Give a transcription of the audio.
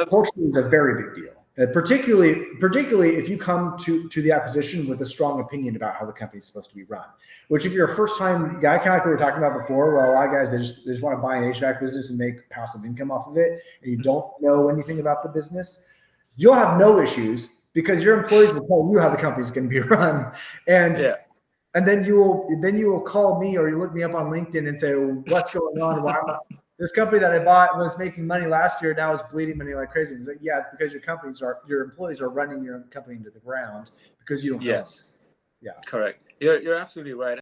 culture is a very big deal. Particularly if you come to the acquisition with a strong opinion about how the company is supposed to be run. Which, if you're a first-time guy, kind of like we were talking about before, well, a lot of guys they just want to buy an HVAC business and make passive income off of it, and you don't know anything about the business, you'll have no issues because your employees will tell you how the company is going to be run, and then you will call me or you look me up on LinkedIn and say, well, what's going on? Why am I? This company that I bought was making money last year. Now it's bleeding money like crazy. It's like, yeah, it's because your employees are running your company into the ground because you don't know. Yes. Yeah. Correct. You're absolutely right.